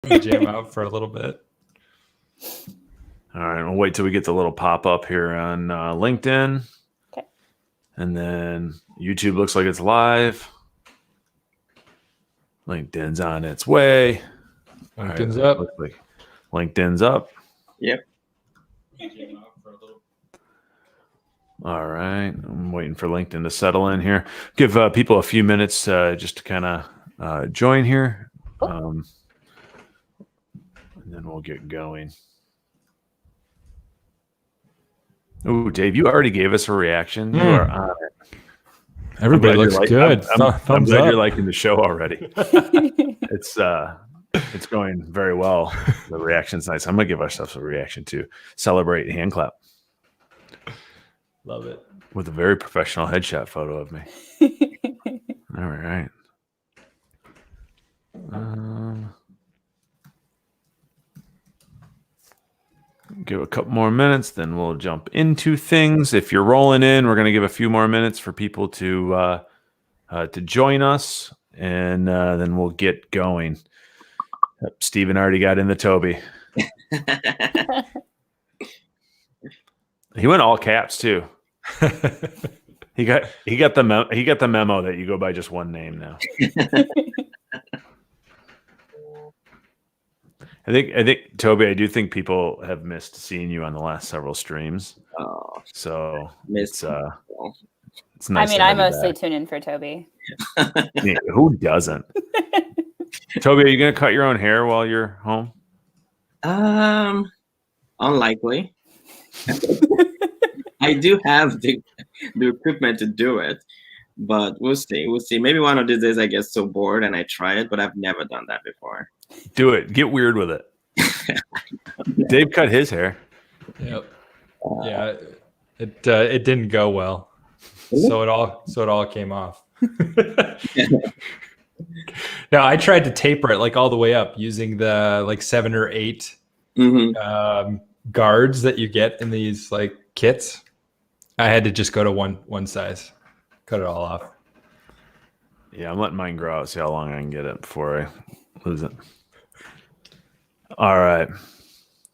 Jam out for a little bit. All right, we'll wait till we get the little pop up here on LinkedIn. Okay. And then YouTube looks like it's live. LinkedIn's on its way. LinkedIn's up. Looks like LinkedIn's up. Yep. All right. I'm waiting for LinkedIn to settle in here. Give people a few minutes just to kind of join here. And then we'll get going. Oh, Dave, you already gave us a reaction. You are on it. Everybody looks good. I'm glad you're liking the show already. It's going very well. The reaction's nice. I'm gonna give ourselves a reaction too. Celebrate, hand clap. Love it. With a very professional headshot photo of me. All right. Give a couple more minutes, then we'll jump into things. If you're rolling in, we're going to give a few more minutes for people to join us, and then we'll get going. Steven already got in the Toby. He went all caps too. he got the memo that you go by just one name now. I think Toby, I do think people have missed seeing you on the last several streams. Oh, so it's nice. I mean, I mostly tune in for Toby. Yeah, who doesn't? Toby, are you going to cut your own hair while you're home? Unlikely. I do have the equipment to do it, but we'll see. We'll see. Maybe one of these days I get so bored and I try it, but I've never done that before. Do it. Get weird with it. Dave cut his hair. Yep. Yeah, it didn't go well. So it all came off. Now I tried to taper it like all the way up using the like 7 or 8 guards that you get in these like kits. I had to just go to one size, cut it all off. Yeah, I'm letting mine grow out, see how long I can get it before I lose it. All right.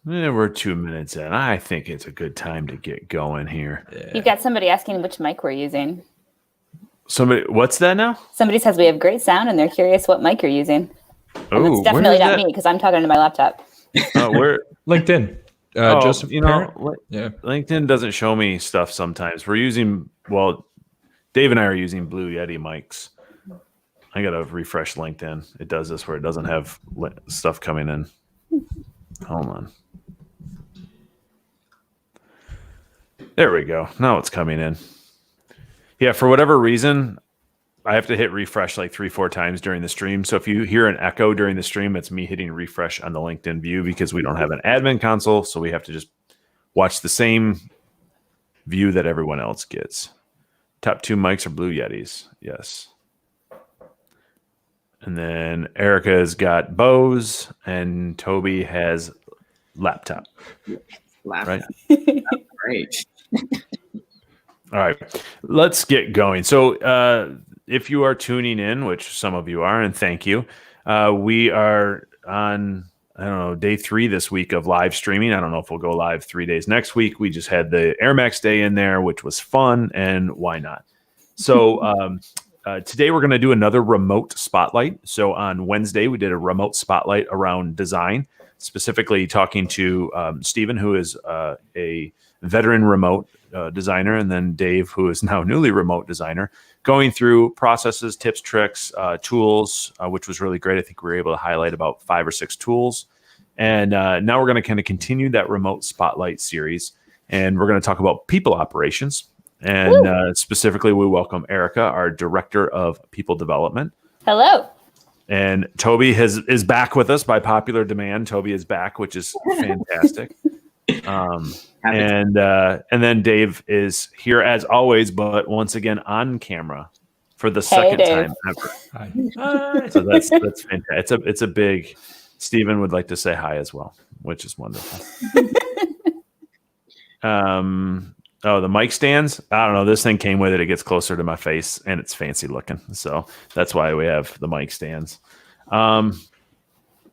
We're 2 minutes in. I think it's a good time to get going here. Yeah. You've got somebody asking which mic we're using. What's that now? Somebody says we have great sound and they're curious what mic you're using. Oh, it's definitely not me because I'm talking to my laptop. Where LinkedIn. Joseph, LinkedIn doesn't show me stuff sometimes. We're using, Dave and I are using Blue Yeti mics. I got to refresh LinkedIn. It does this where it doesn't have stuff coming in. Hold on. There we go. Now it's coming in. Yeah, for whatever reason, I have to hit refresh like 3-4 times during the stream. So if you hear an echo during the stream, it's me hitting refresh on the LinkedIn view because we don't have an admin console. So we have to just watch the same view that everyone else gets. Top 2 mics are Blue Yetis. Yes. And then Erica's got Bose and Toby has laptop. Right? Great. All right, let's get going. So if you are tuning in, which some of you are, and thank you, we are on, day 3 this week of live streaming. I don't know if we'll go live 3 days next week. We just had the Air Max Day in there, which was fun, and why not? So today we're going to do another remote spotlight. So on Wednesday, we did a remote spotlight around design, specifically talking to Stephen, who is a veteran remote designer, and then Dave, who is now newly remote designer, going through processes, tips, tricks, tools, which was really great. I think we were able to highlight about 5 or 6 tools. And now we're going to kind of continue that remote spotlight series, and we're going to talk about people operations. And specifically, we welcome Erika, our director of people development. Hello. And Toby is back with us by popular demand. Toby is back, which is fantastic. And then Dave is here as always, but once again on camera for the second time ever. Hi. So that's fantastic. It's a big. Stephen would like to say hi as well, which is wonderful. The mic stands. I don't know. This thing came with it. It gets closer to my face, and it's fancy looking. So that's why we have the mic stands.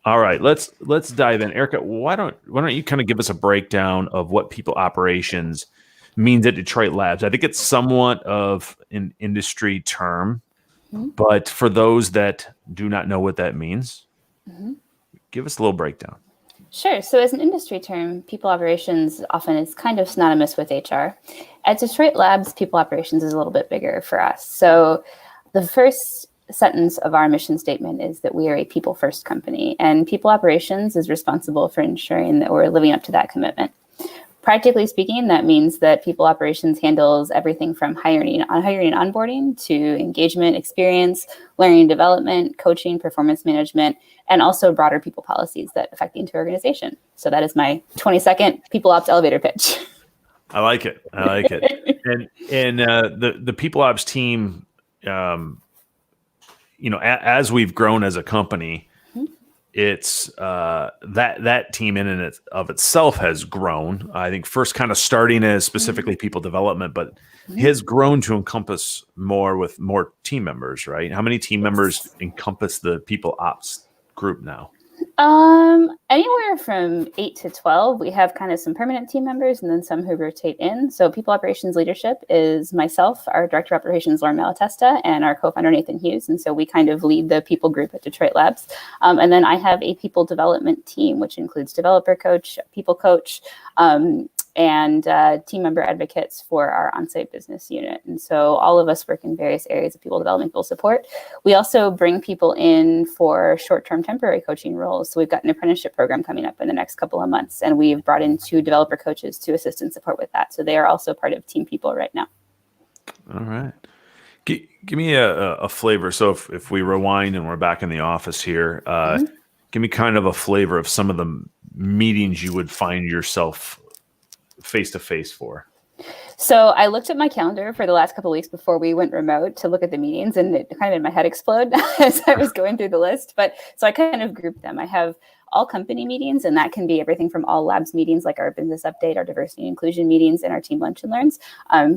All right, let's dive in. Erika, why don't you kind of give us a breakdown of what people operations means at Detroit Labs? I think it's somewhat of an industry term, but for those that do not know what that means, give us a little breakdown. Sure. So as an industry term, people operations often is kind of synonymous with HR. At Detroit Labs, people operations is a little bit bigger for us. So the first sentence of our mission statement is that we are a people first company, and people operations is responsible for ensuring that we're living up to that commitment. Practically speaking, that means that people operations handles everything from hiring and onboarding to engagement, experience, learning and development, coaching, performance management, and also broader people policies that affect the entire organization. So that is my 20-second people ops elevator pitch. I like it. And the people ops team, as we've grown as a company, it's that team in and of itself has grown. I think first kind of starting as specifically people development, but has grown to encompass with more team members, right? How many team members encompass the people ops group now? Anywhere from 8 to 12. We have kind of some permanent team members and then some who rotate in. So people operations leadership is myself, our director of operations, Lauren Malatesta, and our co-founder, Nathan Hughes. And so we kind of lead the people group at Detroit Labs. And then I have a people development team, which includes developer coach, people coach, and team member advocates for our on-site business unit. And so all of us work in various areas of people development, people support. We also bring people in for short-term temporary coaching roles. So we've got an apprenticeship program coming up in the next couple of months, and we've brought in 2 developer coaches to assist and support with that. So they are also part of Team People right now. All right. Give me a flavor. So if we rewind and we're back in the office here, give me kind of a flavor of some of the meetings you would find yourself face-to-face for. So I looked at my calendar for the last couple of weeks before we went remote to look at the meetings, and it kind of made my head explode as I was going through the list. But so I kind of grouped them. I have all company meetings, and that can be everything from all labs meetings, like our business update, our diversity and inclusion meetings, and our team lunch and learns,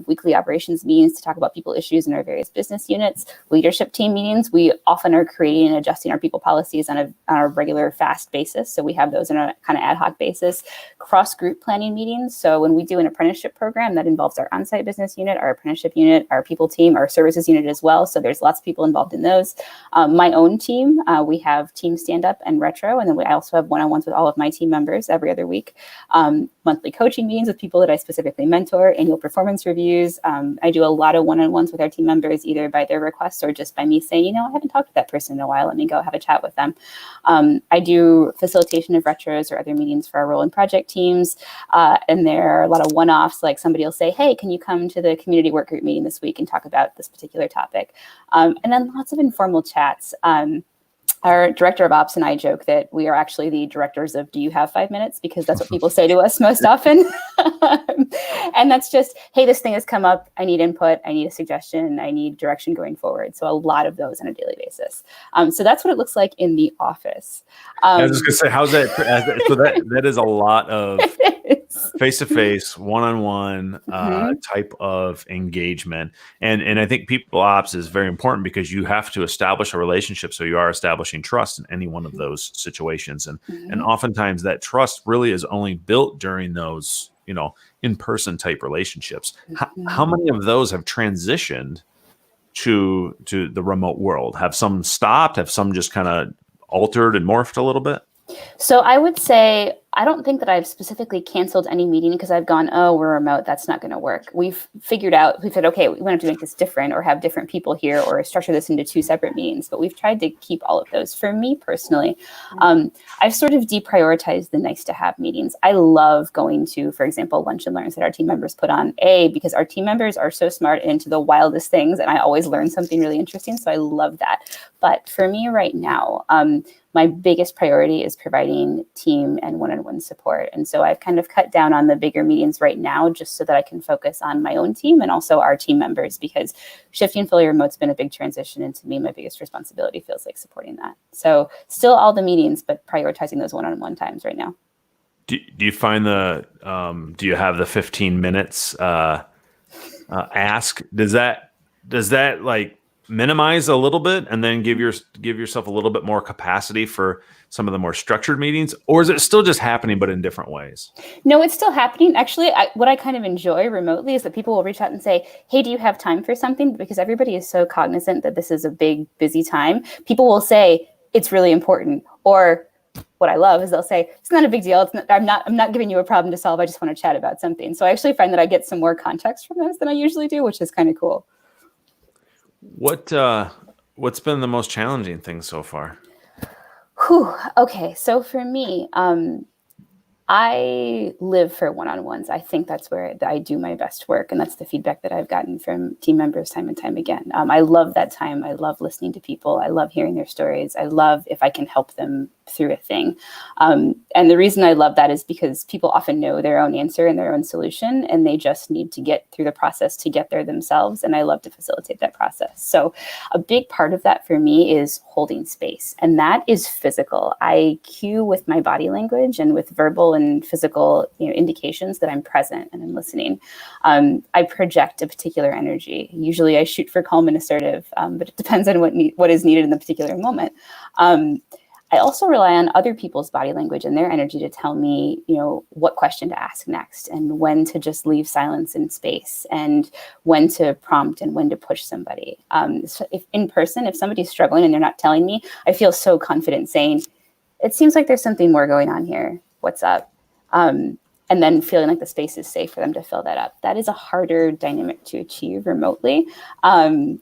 weekly operations meetings to talk about people issues in our various business units, leadership team meetings. We often are creating and adjusting our people policies on a regular fast basis. So we have those on a kind of ad hoc basis. Cross group planning meetings. So when we do an apprenticeship program, that involves our on-site business unit, our apprenticeship unit, our people team, our services unit as well. So there's lots of people involved in those. My own team, we have team stand up and retro, and then I also have one-on-ones with all of my team members every other week. Monthly coaching meetings with people that I specifically mentor, annual performance reviews. I do a lot of one-on-ones with our team members, either by their requests or just by me saying, I haven't talked to that person in a while. Let me go have a chat with them. I do facilitation of retros or other meetings for our role and project teams. And there are a lot of one-offs, like somebody will say, hey, can you come to the community work group meeting this week and talk about this particular topic? And then lots of informal chats. Our director of ops and I joke that we are actually the directors of, do you have 5 minutes? Because that's what people say to us most often. And that's just, hey, this thing has come up. I need input. I need a suggestion. I need direction going forward. So a lot of those on a daily basis. So that's what it looks like in the office. I was just going to say, how's that? So that is a lot of face-to-face, one-on-one type of engagement. And I think people ops is very important because you have to establish a relationship. So you are establishing trust in any one of those situations. And oftentimes that trust really is only built during those, in-person type relationships. How many of those have transitioned to the remote world? Have some stopped? Have some just kind of altered and morphed a little bit? So I would say, I don't think that I've specifically canceled any meeting because I've gone, oh, we're remote. That's not going to work. We've said, okay, we want to make this different or have different people here or structure this into 2 separate meetings. But we've tried to keep all of those. For me personally, I've sort of deprioritized the nice to have meetings. I love going to, for example, lunch and learns that our team members put on, because our team members are so smart and into the wildest things. And I always learn something really interesting. So I love that. But for me right now, my biggest priority is providing team and one-on-one support. And so I've kind of cut down on the bigger meetings right now, just so that I can focus on my own team and also our team members, because shifting fully remote's been a big transition. And to me, my biggest responsibility feels like supporting that. So still all the meetings, but prioritizing those one-on-one times right now. Do you find do you have the 15 minutes ask? Does that like minimize a little bit and then give yourself a little bit more capacity for some of the more structured meetings, or is it still just happening but in different ways? No, it's still happening. Actually, what I kind of enjoy remotely is that people will reach out and say, hey, do you have time for something? Because everybody is so cognizant that this is a big, busy time. People will say, it's really important. Or what I love is they'll say, it's not a big deal. I'm not giving you a problem to solve. I just want to chat about something. So I actually find that I get some more context from those than I usually do, which is kind of cool. What's been the most challenging thing so far? Okay, so for me, I live for one-on-ones. I think that's where I do my best work, and that's the feedback that I've gotten from team members time and time again. I love that time. I love listening to people. I love hearing their stories. I love if I can help them through a thing. And the reason I love that is because people often know their own answer and their own solution, and they just need to get through the process to get there themselves. And I love to facilitate that process. So a big part of that for me is holding space. And that is physical. I cue with my body language and with verbal and physical, indications that I'm present and I'm listening. I project a particular energy. Usually I shoot for calm and assertive, but it depends on what is needed in the particular moment. I also rely on other people's body language and their energy to tell me, what question to ask next and when to just leave silence in space and when to prompt and when to push somebody. So if in person, if somebody's struggling and they're not telling me, I feel so confident saying, it seems like there's something more going on here. What's up? And then feeling like the space is safe for them to fill that up. That is a harder dynamic to achieve remotely. One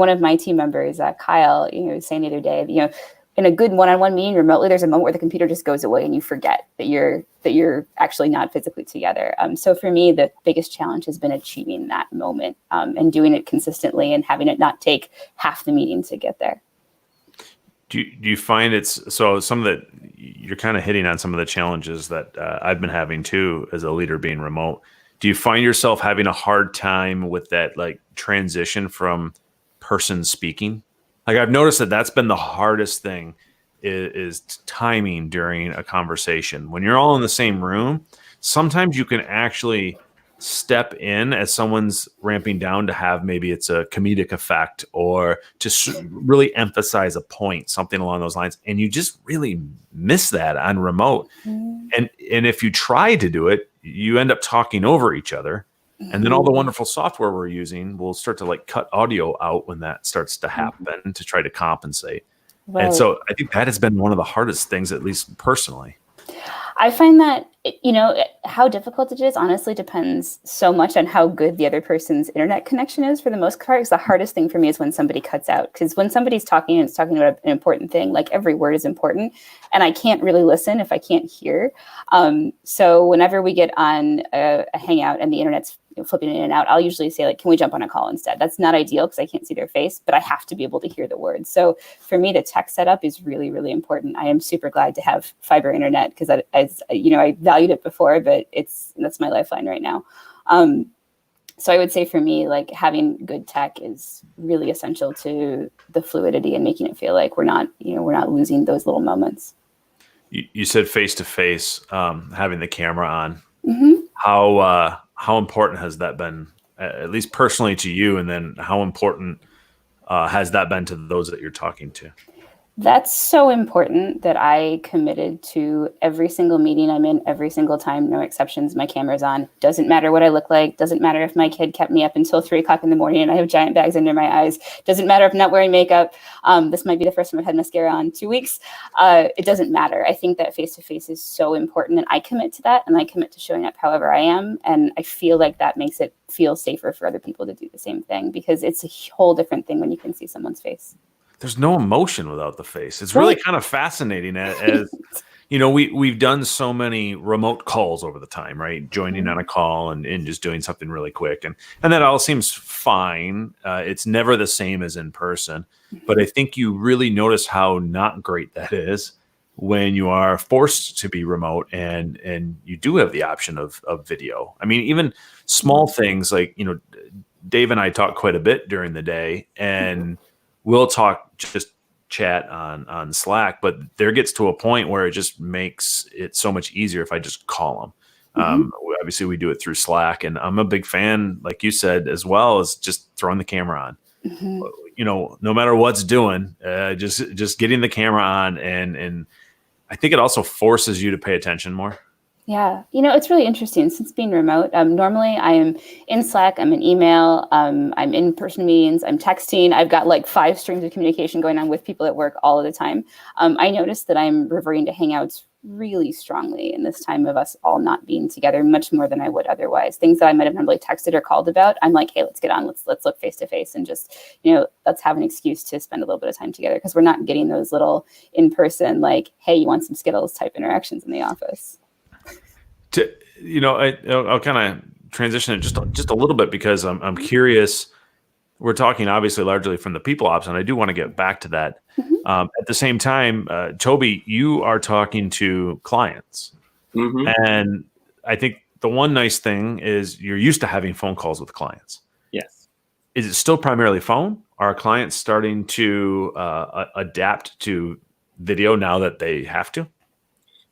of my team members, Kyle, was saying the other day, in a good one-on-one meeting remotely, there's a moment where the computer just goes away and you forget that you're actually not physically together. So for me, the biggest challenge has been achieving that moment and doing it consistently and having it not take half the meeting to get there. Do you find you're kind of hitting on some of the challenges that I've been having too as a leader being remote. Do you find yourself having a hard time with that transition from person speaking? I've noticed that that's been the hardest thing is timing during a conversation. When you're all in the same room, sometimes you can actually step in as someone's ramping down to have maybe it's a comedic effect or to really emphasize a point, something along those lines. And you just really miss that on remote. Mm-hmm. And if you try to do it, you end up talking over each other. And then all the wonderful software we're using will start to cut audio out when that starts to happen to try to compensate. Right. And so I think that has been one of the hardest things, at least personally. I find that, how difficult it is honestly depends so much on how good the other person's internet connection is for the most part. Because the hardest thing for me is when somebody cuts out. Because when somebody's talking and it's talking about an important thing, every word is important. And I can't really listen if I can't hear. So whenever we get on a hangout and the internet's flipping in and out, I'll usually say can we jump on a call instead? That's not ideal because I can't see their face, but I have to be able to hear the words. So for me, the tech setup is really, really important. I am super glad to have fiber internet because I valued it before, but that's my lifeline right now. So I would say for me, having good tech is really essential to the fluidity and making it feel like we're not losing those little moments. You said face-to-face, having the camera on. Mm-hmm. How important has that been, at least personally to you? And then how important has that been to those that you're talking to? That's so important that I committed to every single meeting I'm in, every single time, no exceptions. My camera's on. Doesn't matter what I look like. Doesn't matter if my kid kept me up until 3:00 in the morning and I have giant bags under my eyes. Doesn't matter if I'm not wearing makeup. This might be the first time I've had mascara on 2 weeks. It doesn't matter. I think that face-to-face is so important, and I commit to that, and I commit to showing up however I am. And I feel like that makes it feel safer for other people to do the same thing, because it's a whole different thing when you can see someone's face. There's no emotion without the face. It's really kind of fascinating as we've done so many remote calls over the time, right? Joining on a call and just doing something really quick. And that all seems fine. It's never the same as in person, but I think you really notice how not great that is when you are forced to be remote and you do have the option of video. I mean, even small things Dave and I talk quite a bit during the day, and we'll just chat on Slack, but there gets to a point where it just makes it so much easier if I just call them. Obviously we do it through Slack, and I'm a big fan, like you said, as well as just throwing the camera on. no matter what's doing, just getting the camera on, and I think it also forces you to pay attention more. Yeah, it's really interesting since being remote. Normally I am in Slack, I'm in email, I'm in person meetings, I'm texting. I've got like 5 streams of communication going on with people at work all of the time. I noticed that I'm reverting to Hangouts really strongly in this time of us all not being together, much more than I would otherwise. Things that I might have normally texted or called about, I'm like, hey, let's get on, let's look face to face, and just let's have an excuse to spend a little bit of time together, because we're not getting those little in person, like, hey, you want some Skittles type interactions in the office. I'll kind of transition it just a little bit, because I'm curious. We're talking obviously largely from the people ops, and I do want to get back to that. At the same time, Toby, you are talking to clients, and I think the one nice thing is you're used to having phone calls with clients. Yes. Is it still primarily phone? Are clients starting to adapt to video now that they have to?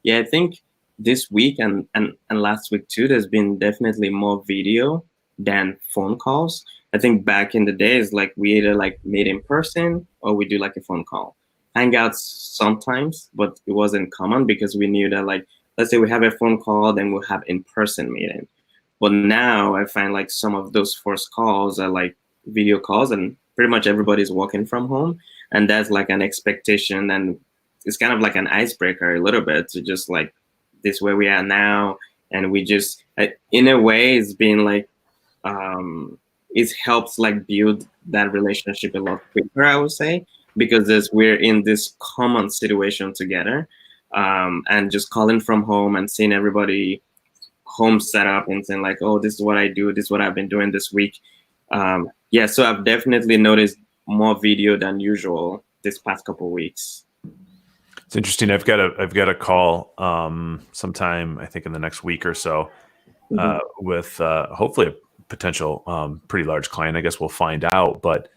Yeah, I think this week and last week too, there's been definitely more video than phone calls. I think back in the days, like, we either like meet in person or we do like a phone call. Hangouts sometimes, but it wasn't common, because we knew that, like, let's say we have a phone call, then we'll have in-person meeting. But now I find like some of those first calls are like video calls, and pretty much everybody's working from home. And that's like an expectation, and it's kind of like an icebreaker a little bit, to just like, this where we are now. And we just, in a way, it's been like, it helps like build that relationship a lot quicker, I would say, because we're in this common situation together, and just calling from home and seeing everybody home set up and saying like, oh, this is what I do, this is what I've been doing this week. Yeah, so I've definitely noticed more video than usual this past couple of weeks. It's interesting. I've got a call sometime, I think in the next week or so, with hopefully a potential pretty large client. I guess we'll find out. But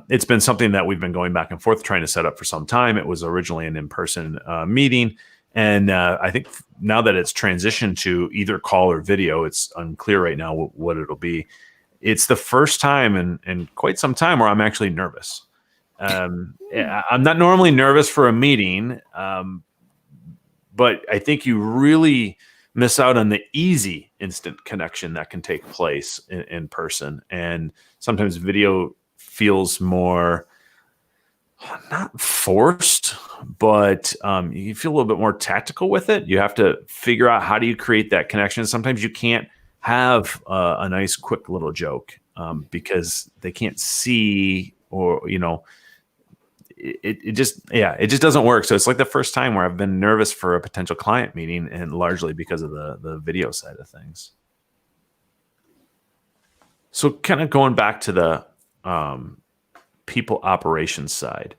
it's been something that we've been going back and forth trying to set up for some time. It was originally an in-person meeting. And I think now that it's transitioned to either call or video, it's unclear right now what it'll be. It's the first time in quite some time where I'm actually nervous. I'm not normally nervous for a meeting, but I think you really miss out on the easy instant connection that can take place in person. And sometimes video feels more, not forced, but you feel a little bit more tactical with it. You have to figure out, how do you create that connection? Sometimes you can't have a nice, quick little joke because they can't see, or, it just doesn't work. So it's like the first time where I've been nervous for a potential client meeting, and largely because of the video side of things. So kind of going back to the people operations side,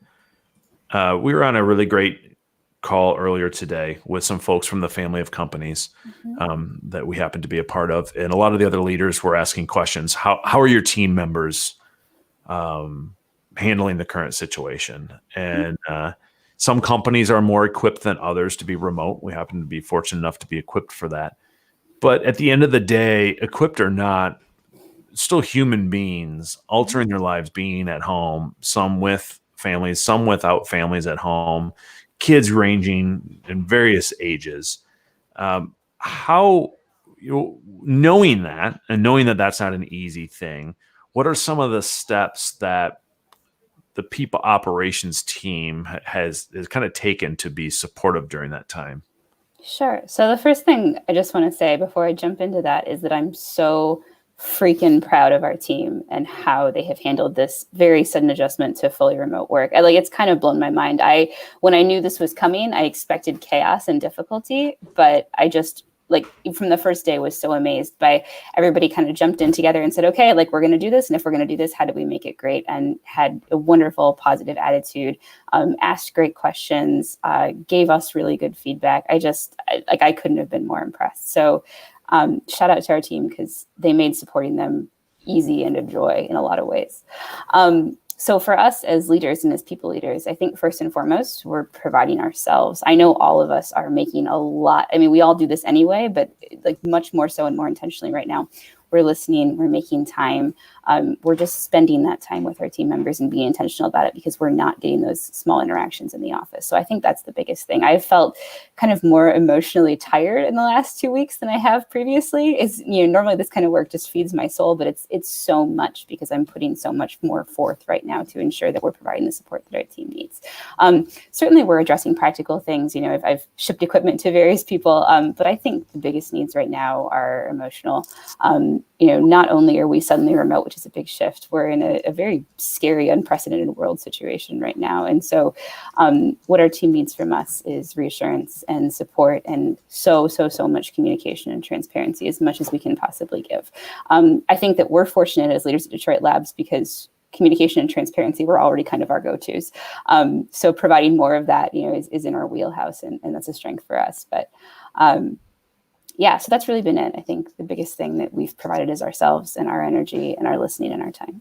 we were on a really great call earlier today with some folks from the family of companies that we happen to be a part of. And a lot of the other leaders were asking questions. How are your team members handling the current situation? And some companies are more equipped than others to be remote. We happen to be fortunate enough to be equipped for that. But at the end of the day, equipped or not, still human beings altering their lives, being at home, some with families, some without families at home, kids ranging in various ages. How, knowing that, and knowing that that's not an easy thing, what are some of the steps that the people operations team has kind of taken to be supportive during that time? Sure. So the first thing I just want to say before I jump into that is that I'm so freaking proud of our team and how they have handled this very sudden adjustment to fully remote work. It's kind of blown my mind. When I knew this was coming, I expected chaos and difficulty, but I just, from the first day, was so amazed by everybody kind of jumped in together and said, okay, we're going to do this. And if we're going to do this, how do we make it great? And had a wonderful, positive attitude, asked great questions, gave us really good feedback. I couldn't have been more impressed. So shout out to our team, because they made supporting them easy and a joy in a lot of ways. So for us as leaders and as people leaders, I think first and foremost, we're providing ourselves. I know all of us are making a lot. We all do this anyway, but much more so and more intentionally right now. We're listening, we're making time, we're just spending that time with our team members and being intentional about it because we're not getting those small interactions in the office. So I think that's the biggest thing. I've felt kind of more emotionally tired in the last 2 weeks than I have previously. Is, normally this kind of work just feeds my soul, but it's so much because I'm putting so much more forth right now to ensure that we're providing the support that our team needs. Certainly we're addressing practical things. I've shipped equipment to various people, but I think the biggest needs right now are emotional. Not only are we suddenly remote, which is a big shift, we're in a very scary, unprecedented world situation right now. And so what our team needs from us is reassurance and support and so much communication and transparency, as much as we can possibly give. I think that we're fortunate as leaders at Detroit Labs because communication and transparency were already kind of our go-tos. So providing more of that, is in our wheelhouse, and that's a strength for us. But so that's really been it. I think the biggest thing that we've provided is ourselves and our energy and our listening and our time.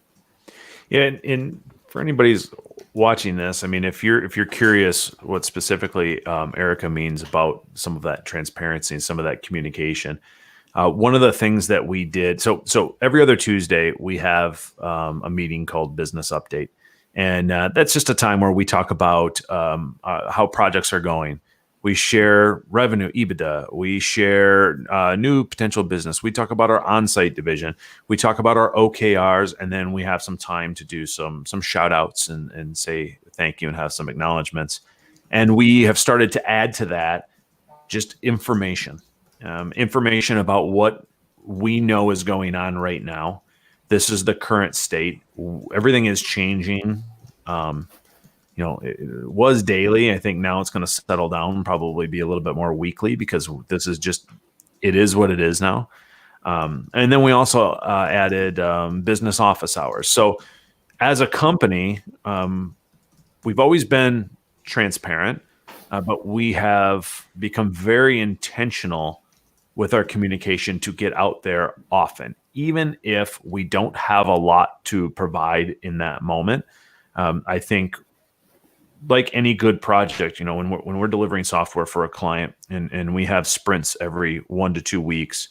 Yeah, and for anybody's watching this, I mean, if you're curious what specifically Erika means about some of that transparency and some of that communication, one of the things that we did, so every other Tuesday we have a meeting called Business Update, and that's just a time where we talk about how projects are going. We share revenue, EBITDA. We share new potential business. We talk about our on-site division. We talk about our OKRs, and then we have some time to do some shout outs and say thank you and have some acknowledgments. And we have started to add to that just information about what we know is going on right now. This is the current state. Everything is changing. It was daily. I think now it's going to settle down and probably be a little bit more weekly because this is it is what it is now. And then we also added business office hours. So as a company, we've always been transparent, but we have become very intentional with our communication to get out there often, even if we don't have a lot to provide in that moment. I think, like any good project, when we're delivering software for a client and we have sprints every 1 to 2 weeks,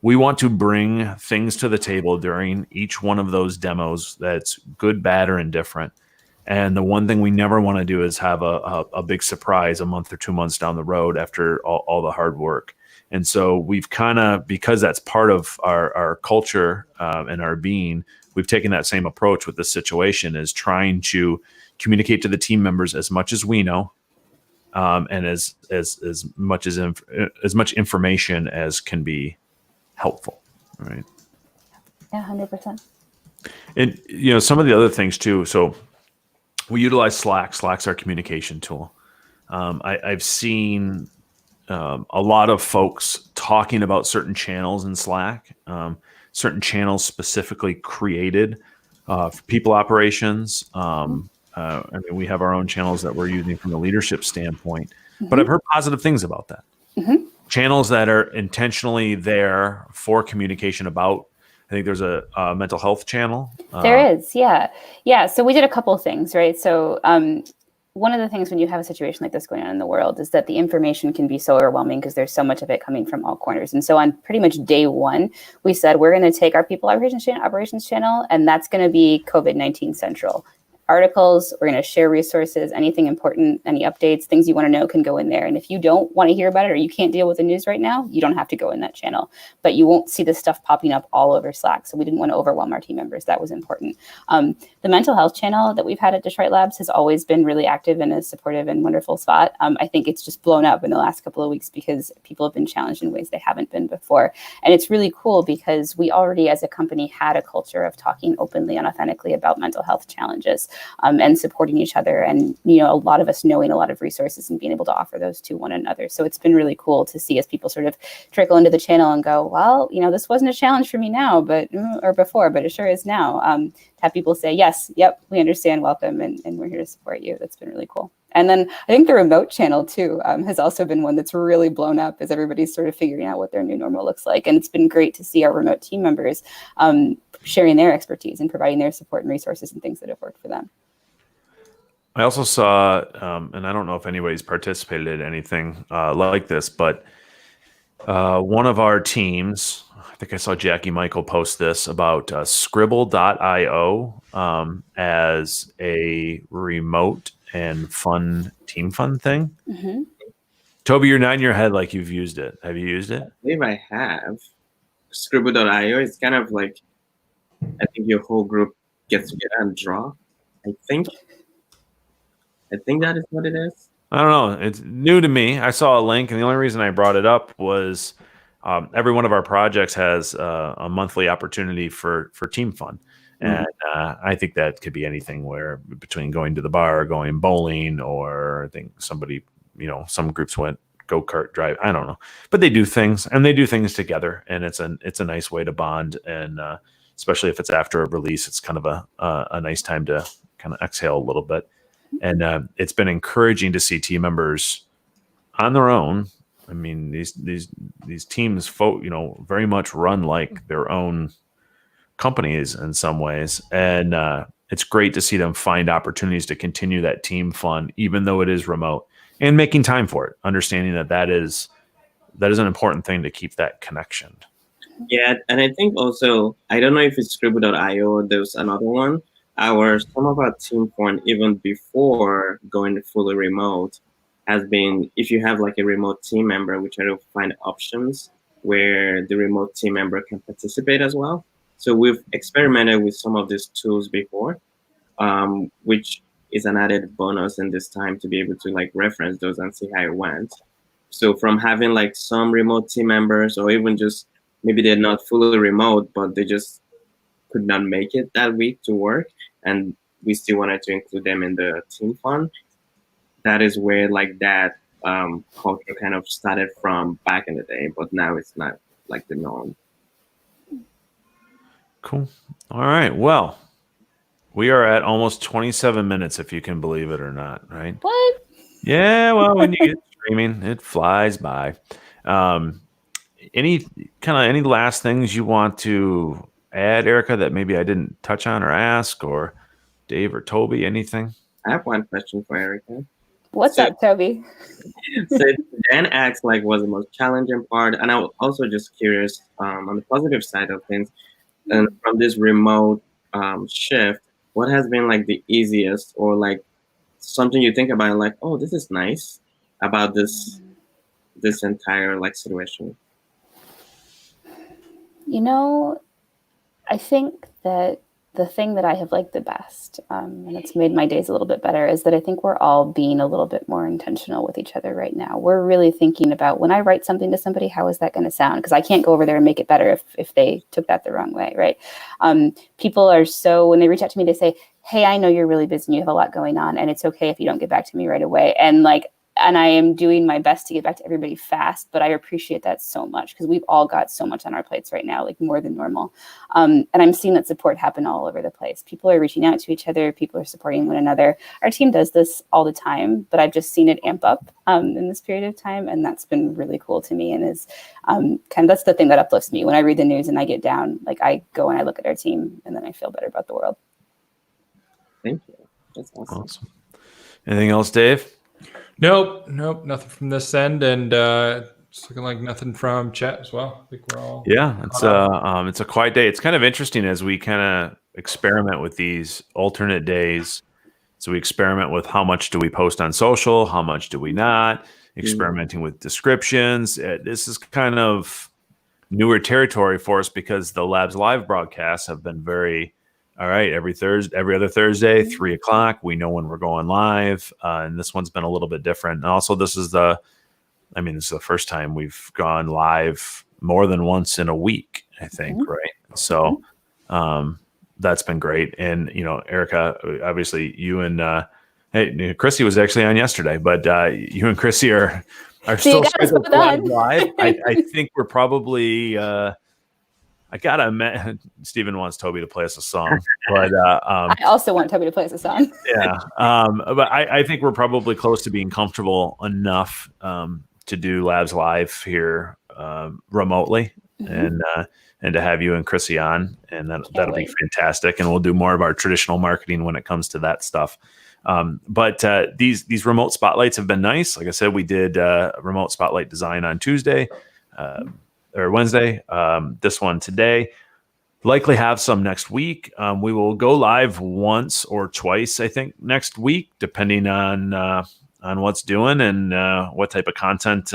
we want to bring things to the table during each one of those demos that's good, bad, or indifferent. And the one thing we never want to do is have a big surprise a month or 2 months down the road after all the hard work. And so we've kind of, because that's part of our culture and our being, we've taken that same approach with this situation, is trying to communicate to the team members as much as we know, and as much information as can be helpful. Right. Yeah, 100%. And some of the other things too. So we utilize Slack. Slack's our communication tool. I've seen a lot of folks talking about certain channels in Slack, certain channels specifically created for people operations. We have our own channels that we're using from a leadership standpoint, but I've heard positive things about that. Mm-hmm. Channels that are intentionally there for communication about, I think there's a mental health channel. There is, yeah. Yeah, so we did a couple of things, right? So one of the things when you have a situation like this going on in the world is that the information can be so overwhelming because there's so much of it coming from all corners. And so on pretty much day one, we said, we're going to take our people operations channel, and that's going to be COVID-19 Central. Articles, we're going to share resources, anything important, any updates, things you want to know can go in there. And if you don't want to hear about it or you can't deal with the news right now, you don't have to go in that channel. But you won't see this stuff popping up all over Slack. So we didn't want to overwhelm our team members. That was important. The mental health channel that we've had at Detroit Labs has always been really active and a supportive and wonderful spot. I think it's just blown up in the last couple of weeks because people have been challenged in ways they haven't been before. And it's really cool because we already as a company had a culture of talking openly and authentically about mental health challenges. And supporting each other, and a lot of us knowing a lot of resources and being able to offer those to one another. So it's been really cool to see as people sort of trickle into the channel and go, well, this wasn't a challenge for me now, or before, but it sure is now. To have people say, yes, yep, we understand, welcome, and we're here to support you. That's been really cool. And then I think the remote channel too has also been one that's really blown up as everybody's sort of figuring out what their new normal looks like. And it's been great to see our remote team members sharing their expertise and providing their support and resources and things that have worked for them. I also saw, and I don't know if anybody's participated in anything like this, but one of our teams, I think I saw Jackie Michael post this about Scribble.io as a remote and team fun thing. Mm-hmm. Toby, you're nodding your head like you've used it. Have you used it? I believe I have. Scribble.io is kind of like, I think your whole group gets together and draw. I think that is what it is. I don't know. It's new to me. I saw a link, and the only reason I brought it up was every one of our projects has a monthly opportunity for team fun. And I think that could be anything where between going to the bar, going bowling, or I think somebody, some groups went go-kart drive. I don't know, but they do things together, and it's a nice way to bond. And especially if it's after a release, it's kind of a nice time to kind of exhale a little bit. And it's been encouraging to see team members on their own. I mean, these teams, very much run like their own companies in some ways, and it's great to see them find opportunities to continue that team fun, even though it is remote, and making time for it, understanding that is an important thing to keep that connection. Yeah, and I think also, I don't know if it's Scribble.io or there's another one. Some of our team fun, even before going fully remote, has been, if you have like a remote team member, we try to find options where the remote team member can participate as well. So we've experimented with some of these tools before, which is an added bonus in this time to be able to like reference those and see how it went. So from having like some remote team members, or even just maybe they're not fully remote, but they just could not make it that week to work, and we still wanted to include them in the team fun. That is where like that culture kind of started from back in the day, but now it's not like the norm. Cool. All right. Well, we are at almost 27 minutes, if you can believe it or not, right? What? Yeah. Well, when you get streaming, it flies by. Any last things you want to add, Erika, that maybe I didn't touch on or ask, or Dave or Toby, anything? I have one question for Erika. What's up, Toby? So Dan asked like what's the most challenging part, and I was also just curious on the positive side of things, and from this remote shift, what has been like the easiest, or like something you think about like, oh, this is nice about this entire like situation? I think that the thing that I have liked the best, and it's made my days a little bit better, is that I think we're all being a little bit more intentional with each other right now. We're really thinking about, when I write something to somebody, how is that going to sound? Because I can't go over there and make it better if they took that the wrong way, right? People are when they reach out to me, they say, hey, I know you're really busy and you have a lot going on, and it's okay if you don't get back to me right away. And I am doing my best to get back to everybody fast, but I appreciate that so much, because we've all got so much on our plates right now, like more than normal. And I'm seeing that support happen all over the place. People are reaching out to each other. People are supporting one another. Our team does this all the time, but I've just seen it amp up in this period of time. And that's been really cool to me, and is that's the thing that uplifts me. When I read the news and I get down, like I go and I look at our team, and then I feel better about the world. Thank you. That's awesome. Anything else, Dave? Nope, nothing from this end, and it's looking like nothing from chat as well. I think we're all it's a quiet day. It's kind of interesting as we kind of experiment with these alternate days. So we experiment with how much do we post on social, how much do we not, experimenting with descriptions. This is kind of newer territory for us, because the Labs Live broadcasts have been very all right, every other Thursday, 3:00. We know when we're going live, and this one's been a little bit different. And also, this is the first time we've gone live more than once in a week, I think, right? So that's been great. And Erika, obviously, you and Chrissy was actually on yesterday, but you and Chrissy are still scheduled live. I think we're probably. I gotta admit, Stephen wants Toby to play us a song, but I also want Toby to play us a song. Yeah, but I think we're probably close to being comfortable enough to do Labs Live here remotely, and to have you and Chrissy on, and that'll be fantastic. And we'll do more of our traditional marketing when it comes to that stuff. But these remote spotlights have been nice. Like I said, we did remote spotlight design on Tuesday. or Wednesday. This one today. Likely have some next week. We will go live once or twice, I think, next week, depending on what's doing and what type of content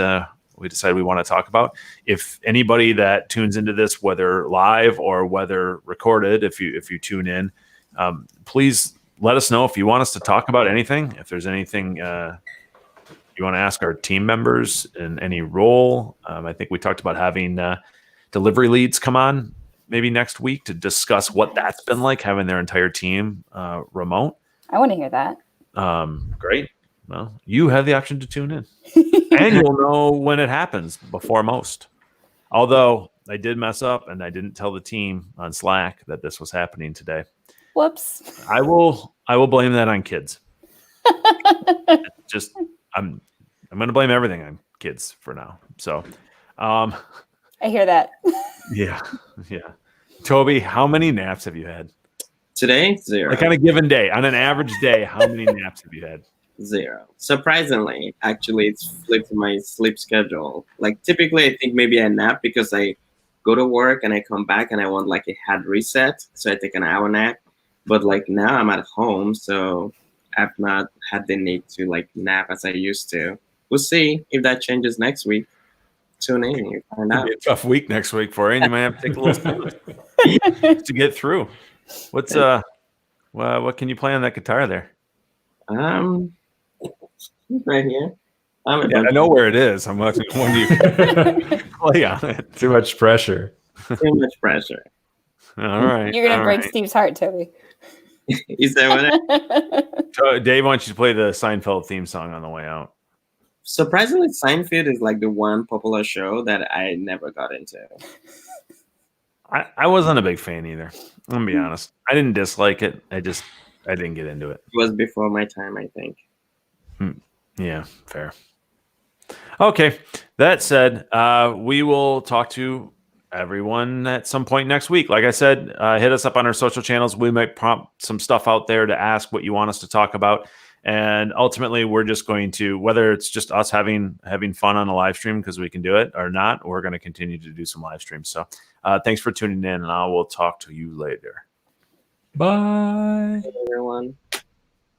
we decide we want to talk about. If anybody that tunes into this, whether live or whether recorded, if you tune in, please let us know if you want us to talk about anything. If there's anything you want to ask our team members in any role. I think we talked about having delivery leads come on maybe next week to discuss what that's been like, having their entire team remote. I want to hear that. Great. Well, you have the option to tune in. And you'll know when it happens before most. Although I did mess up and I didn't tell the team on Slack that this was happening today. Whoops. I will blame that on kids. Just I'm going to blame everything on kids for now. So I hear that. Yeah. Toby, how many naps have you had? Today, 0. Like on a given day, on an average day, how many naps have you had? 0. Surprisingly, actually, it's flipped my sleep schedule. Like typically, I think maybe I nap because I go to work and I come back and I want like a hard reset, so I take an hour nap. But like now I'm at home, so I've not had the need to like nap as I used to. We'll see if that changes next week. Tune in. You find out. It'll be a tough week next week for you, and you might have to take a little to get through. What's what can you play on that guitar there? Right here. I know where it is. I'm watching when you play on it. Too much pressure. Too much pressure. All right. You're going to break Steve's heart, Toby. Is that what So Dave wants you to play the Seinfeld theme song on the way out. Surprisingly, Seinfeld is like the one popular show that I never got into. I wasn't a big fan either. I'm going to be honest. I didn't dislike it. I didn't get into it. It was before my time, I think. Yeah, fair. Okay. That said, we will talk to everyone at some point next week. Like I said, hit us up on our social channels. We might prompt some stuff out there to ask what you want us to talk about. And ultimately, we're just going to, whether it's just us having fun on a live stream because we can do it or not, we're going to continue to do some live streams. So thanks for tuning in, and I will talk to you later. Bye. Hey, everyone.